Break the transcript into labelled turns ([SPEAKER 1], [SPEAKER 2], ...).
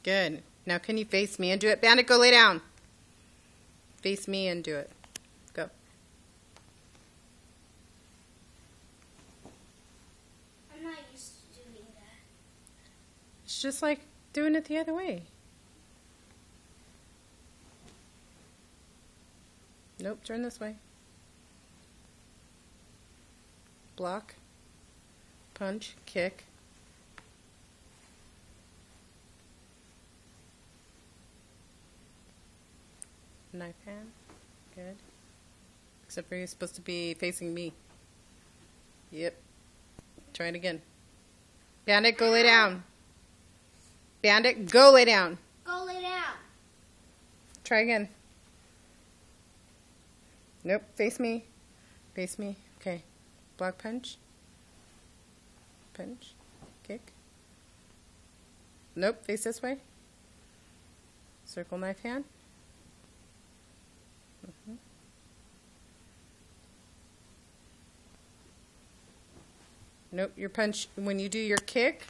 [SPEAKER 1] Good. Now can you face me and do it? Bandit, go lay down. Face me and do it. Go.
[SPEAKER 2] I'm not used to doing that.
[SPEAKER 1] It's just like doing it the other way. Nope, turn this way. Block. Punch. Kick. Knife hand. Good. Except for you're supposed to be facing me. Yep. Try it again. Bandit, go lay down. Bandit, go lay down.
[SPEAKER 2] Go lay down.
[SPEAKER 1] Try again. Nope. Face me. Face me. Okay. Block punch. Punch. Kick. Nope. Face this way. Circle knife hand. Nope. Your punch, when you do your kick,